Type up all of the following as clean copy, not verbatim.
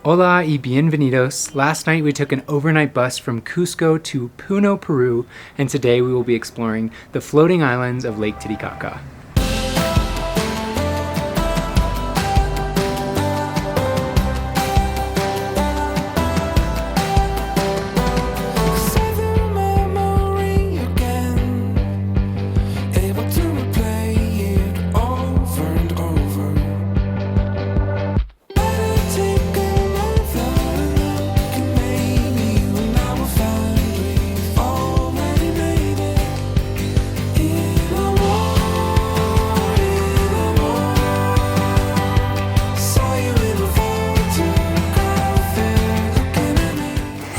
Hola y bienvenidos. Last night we took an overnight bus from Cusco to Puno, Peru, and today we will be exploring the floating islands of Lake Titicaca.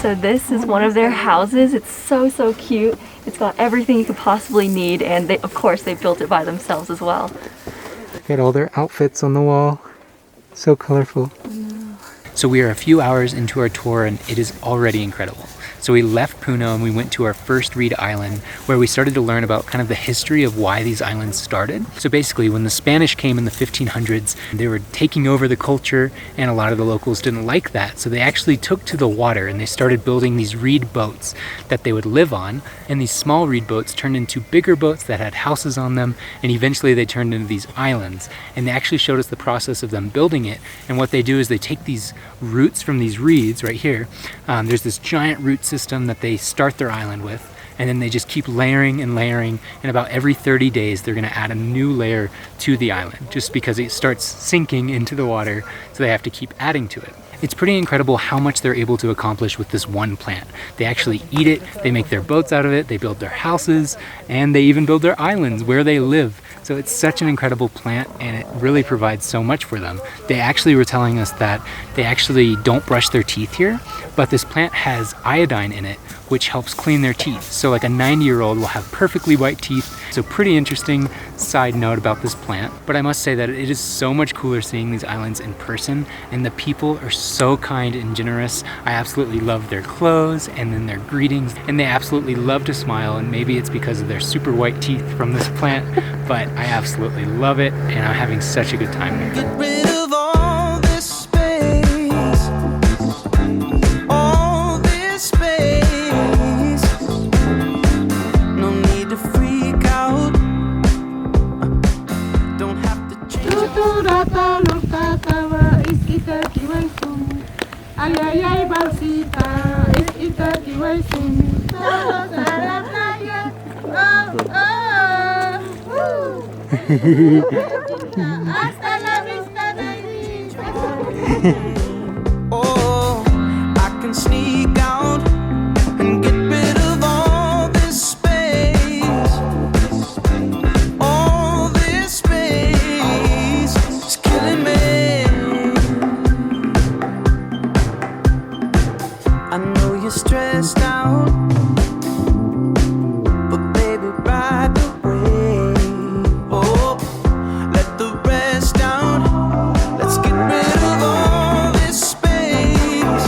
So this is one of their houses. It's so cute. It's got everything you could possibly need, and of course they built it by themselves as well. Got all their outfits on the wall. So colorful. So we are a few hours into our tour and it is already incredible. So we left Puno and we went to our first Reed Island, where we started to learn about kind of the history of why these islands started. So basically, when the Spanish came in the 1500s, they were taking over the culture and a lot of the locals didn't like that. So they actually took to the water and they started building these reed boats that they would live on. And these small reed boats turned into bigger boats that had houses on them. And eventually they turned into these islands. And they actually showed us the process of them building it. And what they do is they take these roots from these reeds right here. There's this giant root system that they start their island with, and then they just keep layering and layering, and about every 30 days they're going to add a new layer to the island just because it starts sinking into the water, so they have to keep adding to it. It's pretty incredible how much they're able to accomplish with this one plant. They actually eat it, they make their boats out of it, they build their houses, and they even build their islands where they live. So it's such an incredible plant and it really provides so much for them. They actually were telling us that they actually don't brush their teeth here, but this plant has iodine in it, which helps clean their teeth. So like a 90-year-old will have perfectly white teeth. So pretty interesting side note about this plant. But I must say that it is so much cooler seeing these islands in person, and the people are so kind and generous. I absolutely love their clothes and then their greetings, and they absolutely love to smile, and maybe it's because of their super white teeth from this plant, but I absolutely love it and I'm having such a good time there. Get rid of all this space, all this space. No need to freak out. Don't have to change Oh, I can sneak out and get rid of all this space. All this space is killing me. I know you're stressed out, but baby, ride the wave. Oh, let the rest down. Let's get rid of all this space.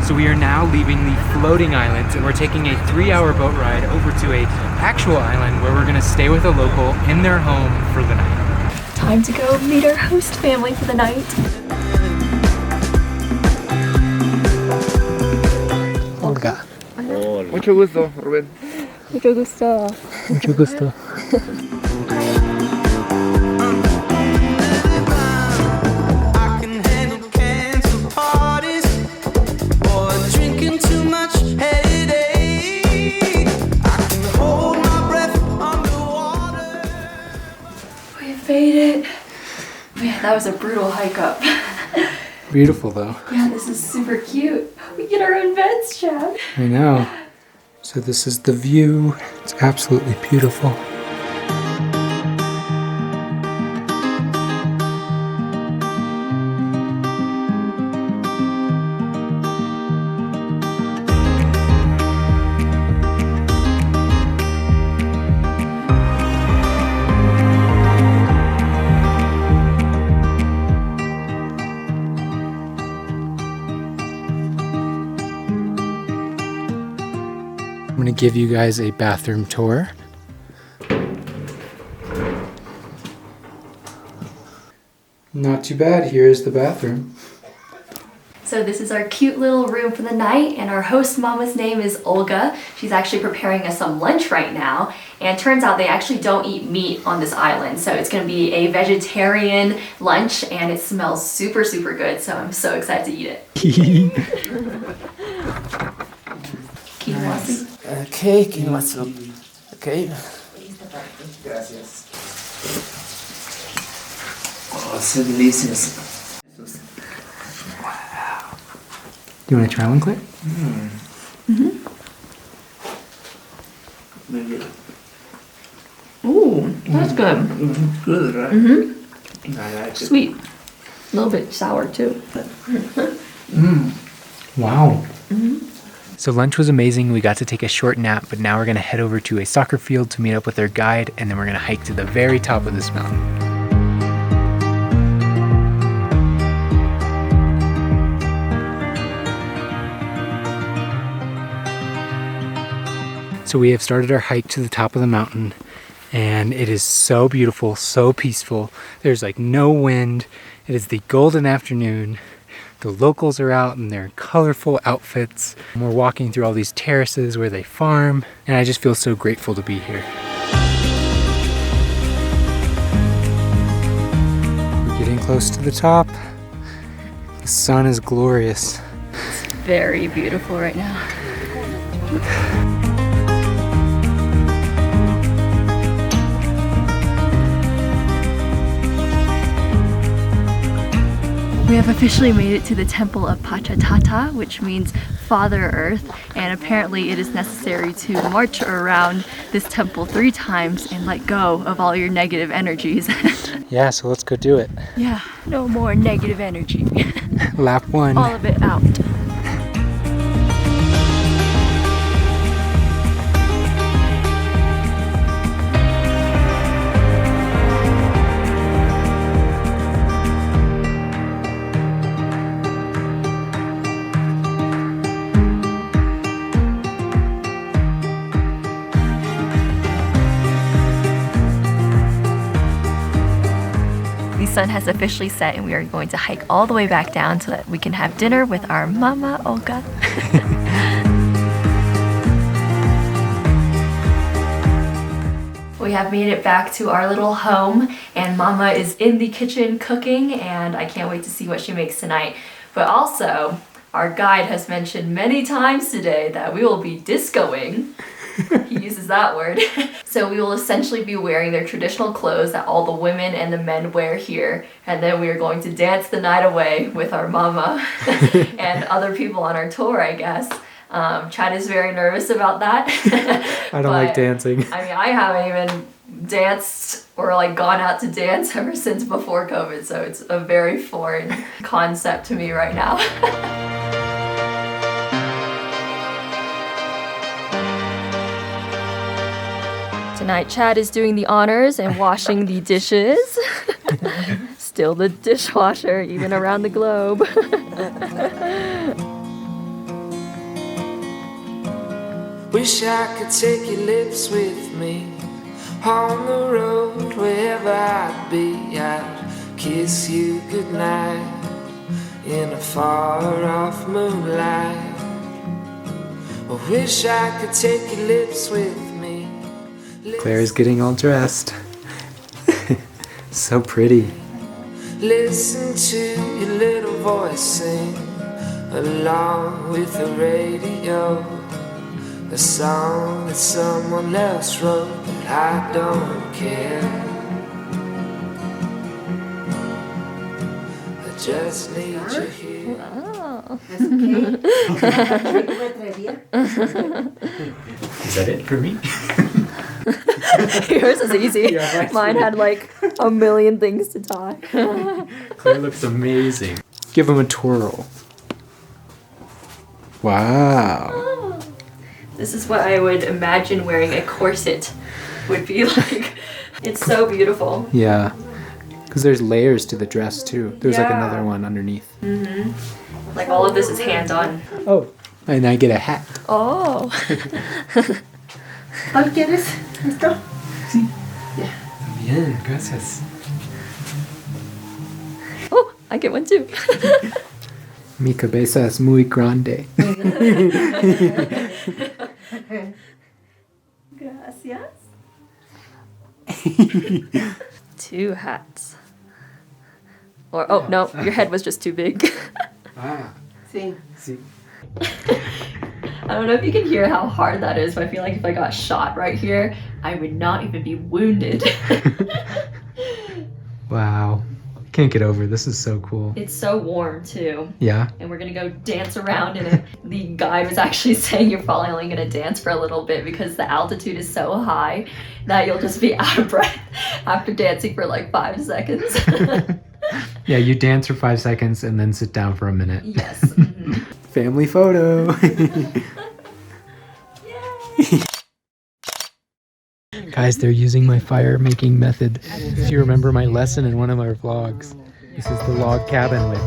So we are now leaving the floating islands and we're taking a 3-hour boat ride over to a actual island where we're gonna stay with a local in their home for the night. Time to go meet our host family for the night. Olga. Mucho gusto, Rubén. Mucho gusto. Mucho gusto. I can handle cancel parties or drinking too much headache. I can hold my breath underwater. We made it. Man, that was a brutal hike up. Beautiful though. Yeah, this is super cute. We get our own beds, Chad. I know. So this is the view. It's absolutely beautiful. I'm gonna give you guys a bathroom tour. Not too bad. Here is the bathroom. So this is our cute little room for the night, and our host mama's name is Olga. She's actually preparing us some lunch right now, and turns out they actually don't eat meat on this island, so it's going to be a vegetarian lunch, and it smells super, super good, so I'm so excited to eat it. Nice. Okay, quinoa soup. Okay. Gracias. Oh, so delicious. Do you want to try one, Claire? Maybe. Ooh, that's good. Good, right? I like it. Sweet. A little bit sour too. Wow. So lunch was amazing. We got to take a short nap, but now we're going to head over to a soccer field to meet up with our guide, and then we're going to hike to the very top of this mountain. So we have started our hike to the top of the mountain, and it is so beautiful, so peaceful. There's like no wind. It is the golden afternoon. The locals are out in their colorful outfits. We're walking through all these terraces where they farm, and I just feel so grateful to be here. We're getting close to the top. The sun is glorious. It's very beautiful right now. We have officially made it to the temple of Pachatata, which means Father Earth, and apparently it is necessary to march around this temple 3 times and let go of all your negative energies. Yeah, so let's go do it. Yeah, no more negative energy. Lap 1. All of it out. The sun has officially set, and we are going to hike all the way back down so that we can have dinner with our mama Olga. We have made it back to our little home, and mama is in the kitchen cooking, and I can't wait to see what she makes tonight. But also, our guide has mentioned many times today that we will be discoing. He uses that word. So we will essentially be wearing their traditional clothes that all the women and the men wear here, and then we are going to dance the night away with our mama and other people on our tour, I guess. Chad is very nervous about that. I don't like dancing. I mean, I haven't even danced or like gone out to dance ever since before COVID, so it's a very foreign concept to me right now. Tonight, Chad is doing the honors and washing the dishes. Still the dishwasher, even around the globe. Wish I could take your lips with me on the road, wherever I'd be. I'd kiss you goodnight in a far-off moonlight. I wish I could take your lips with me. Claire is getting all dressed. So pretty. Listen to your little voice sing along with the radio. A song that someone else wrote, but I don't care. I just need you here. Oh. Is that it for me? Yours is easy. Yeah, mine had like a million things to tie. Claire looks amazing. Give him a twirl. Wow. This is what I would imagine wearing a corset would be like. It's so beautiful. Yeah. Because there's layers to the dress too. There's like Yeah. another one underneath. Mm-hmm. Like all of this is hand-on. Oh. And I get a hat. Oh. ¿Cuál quieres? ¿Esto? Sí. Bien, gracias. Oh, I get one too. Mi cabeza es muy grande. Gracias. 2 hats. Or, oh, no, your head was just too big. Ah, Sí. sí. I don't know if you can hear how hard that is, but I feel like if I got shot right here, I would not even be wounded. Wow. Can't get over it. This is so cool. It's so warm too. Yeah? And we're gonna go dance around in it. The guide was actually saying you're probably only gonna dance for a little bit because the altitude is so high that you'll just be out of breath after dancing for like 5 seconds. Yeah, you dance for 5 seconds and then sit down for a minute. Yes. Mhm. Family photo. Guys, they're using my fire making method. If you remember my lesson in one of our vlogs, this is the log cabin with.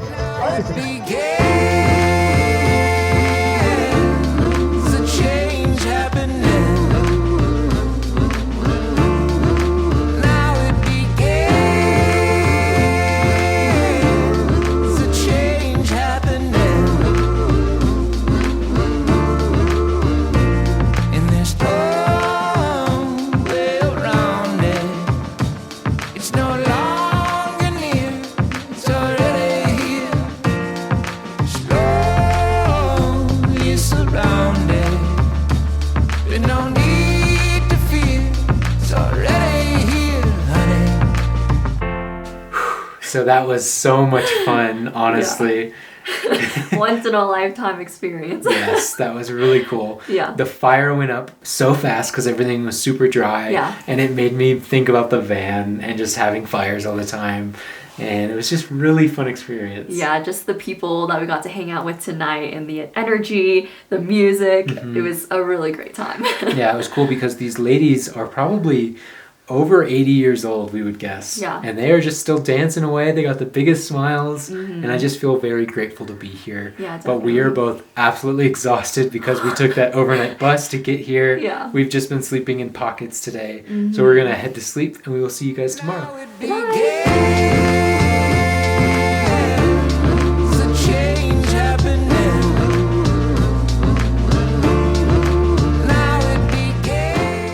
So that was so much fun, honestly. Once in a lifetime experience. Yes, that was really cool. Yeah. The fire went up so fast because everything was super dry. Yeah. And it made me think about the van and just having fires all the time. And it was just really fun experience. Yeah, just the people that we got to hang out with tonight and the energy, the music. It was a really great time. Yeah, it was cool because these ladies are probably over 80 years old, we would guess. Yeah. And they are just still dancing away. They got the biggest smiles. And I just feel very grateful to be here. Yeah, but we are both absolutely exhausted because we took that overnight bus to get here. Yeah. We've just been sleeping in pockets today. So we're going to head to sleep and we will see you guys tomorrow.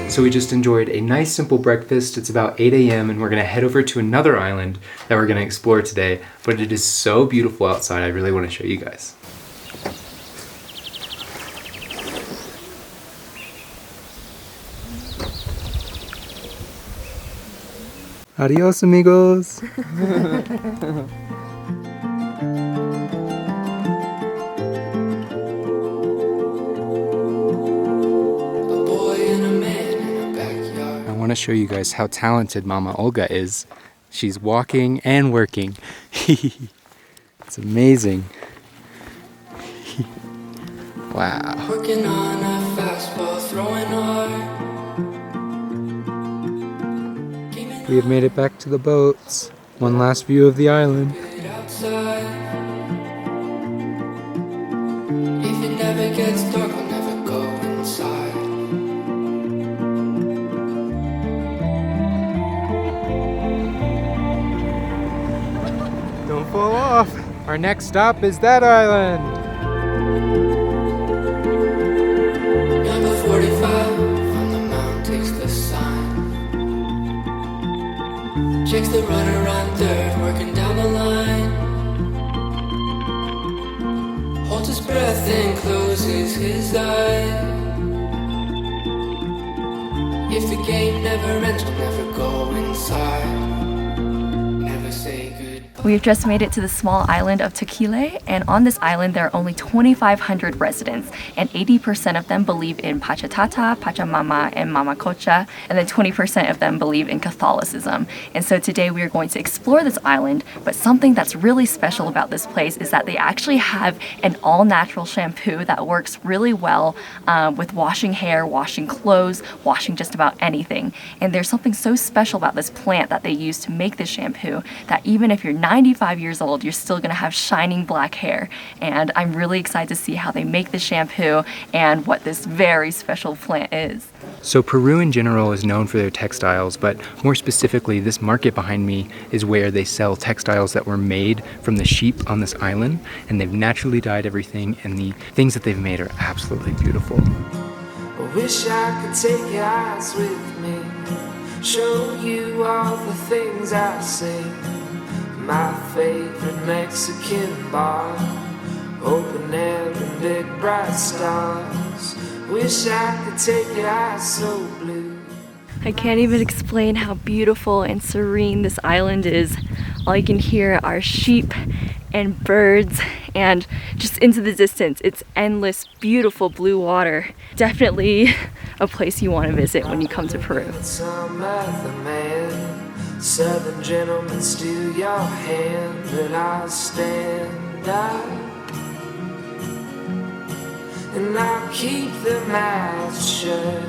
So we just enjoyed a nice simple breakfast. It's about 8 a.m. and we're gonna head over to another island that we're gonna explore today. But it is so beautiful outside, I really wanna show you guys. Adios, amigos. I want to show you guys how talented Mama Olga is. She's walking and working. It's amazing. Wow. Working on a fastball, throwing hard. We have made it back to the boats. One last view of the island. Outside. If it never gets dark, I'll never go inside. Don't fall off. Our next stop is that island. Number 45 from the mountain takes the sign. Checks the runner on third, working down the line. Holds his breath and closes his eyes. If the game never ends, we'll never go inside. Never say goodbye. We've just made it to the small island of Taquile, and on this island there are only 2,500 residents, and 80% of them believe in Pachatata, Pachamama, and Mama Cocha, and then 20% of them believe in Catholicism. And so today we are going to explore this island, but something that's really special about this place is that they actually have an all-natural shampoo that works really well with washing hair, washing clothes, washing just about anything. And there's something so special about this plant that they use to make this shampoo that even if you're not 95 years old, you're still gonna have shining black hair. And I'm really excited to see how they make the shampoo and what this very special plant is. So Peru in general is known for their textiles, but more specifically, this market behind me is where they sell textiles that were made from the sheep on this island, and they've naturally dyed everything, and the things that they've made are absolutely beautiful. I wish I could take your eyes with me, show you all the things I see. My favorite Mexican bar, open air and big bright stars. Wish I could take your eyes so blue. I can't even explain how beautiful and serene this island is. All you can hear are sheep and birds, and just into the distance, it's endless, beautiful blue water. Definitely a place you want to visit when you come to Peru. Some other man, southern gentlemen, steal your hand, but I'll stand up and I'll keep the mouth shut.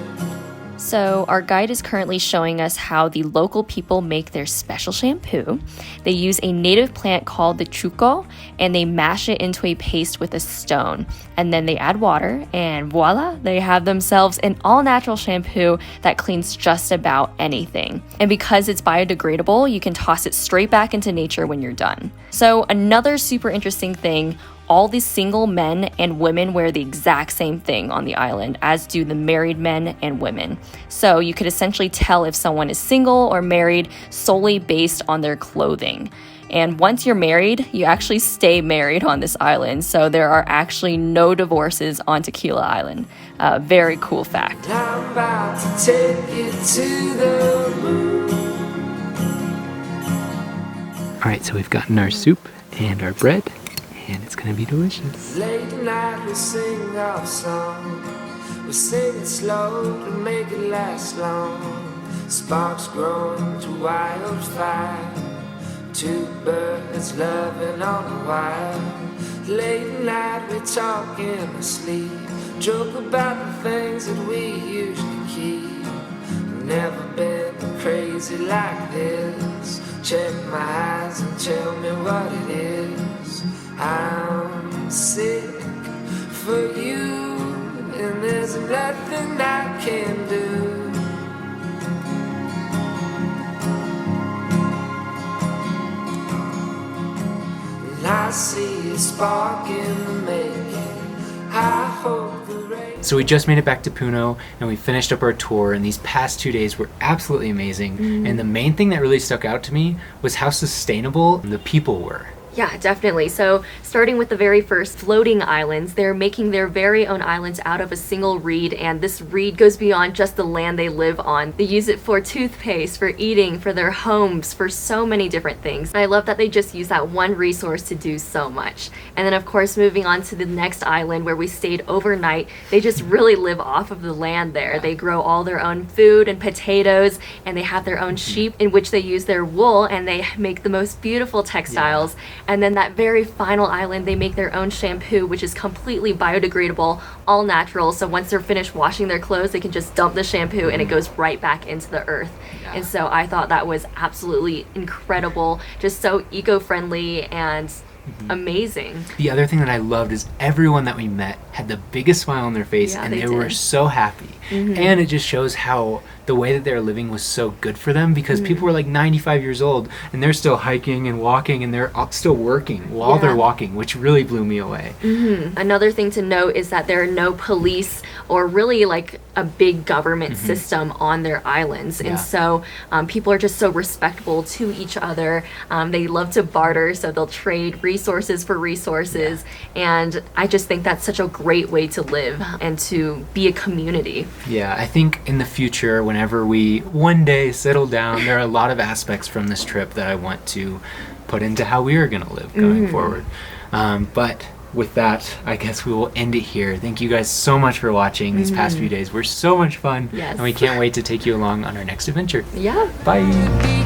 So our guide is currently showing us how the local people make their special shampoo. They use a native plant called the chuco, and they mash it into a paste with a stone. And then they add water, and voila, they have themselves an all-natural shampoo that cleans just about anything. And because it's biodegradable, you can toss it straight back into nature when you're done. So another super interesting thing, all the single men and women wear the exact same thing on the island, as do the married men and women. So you could essentially tell if someone is single or married solely based on their clothing. And once you're married, you actually stay married on this island. So there are actually no divorces on Taquile Island. Very cool fact. I'm about to take you to the moon. All right, so we've gotten our soup and our bread, and it's gonna be delicious. Late night we sing our song. We sing it slow to make it last long. Sparks growing to wildfire. Two birds loving on a wire. Late night we talk in our sleep. Joke about the things that we used to keep. Never been crazy like this. Check my eyes and tell me what it is. I'm sick for you, and there's nothing I can do. And I see a spark in the making. I hope the rain. So we just made it back to Puno, and we finished up our tour, and these past 2 days were absolutely amazing. And the main thing that really stuck out to me was how sustainable the people were. Yeah, definitely. So starting with the very first floating islands, they're making their very own islands out of a single reed, and this reed goes beyond just the land they live on. They use it for toothpaste, for eating, for their homes, for so many different things. And I love that they just use that one resource to do so much. And then of course, moving on to the next island where we stayed overnight, they just really live off of the land there. They grow all their own food and potatoes, and they have their own sheep in which they use their wool, and they make the most beautiful textiles. And then that very final island, they make their own shampoo, which is completely biodegradable, all natural. So once they're finished washing their clothes, they can just dump the shampoo and it goes right back into the earth. And so I thought that was absolutely incredible, just so eco-friendly and amazing. The other thing that I loved is everyone that we met had the biggest smile on their face, and they were so happy. And it just shows how the way that they're living was so good for them, because people were like 95 years old and they're still hiking and walking, and they're still working while they're walking, which really blew me away. Another thing to note is that there are no police or really like a big government system on their islands. And so people are just so respectful to each other. They love to barter, so they'll trade resources for resources. And I just think that's such a great way to live and to be a community. Yeah, I think in the future, whenever we one day settle down, there are a lot of aspects from this trip that I want to put into how we are going to live going forward. But with that, I guess we will end it here. Thank you guys so much for watching these past few days. We're so much fun, and we can't wait to take you along on our next adventure. Yeah. Bye.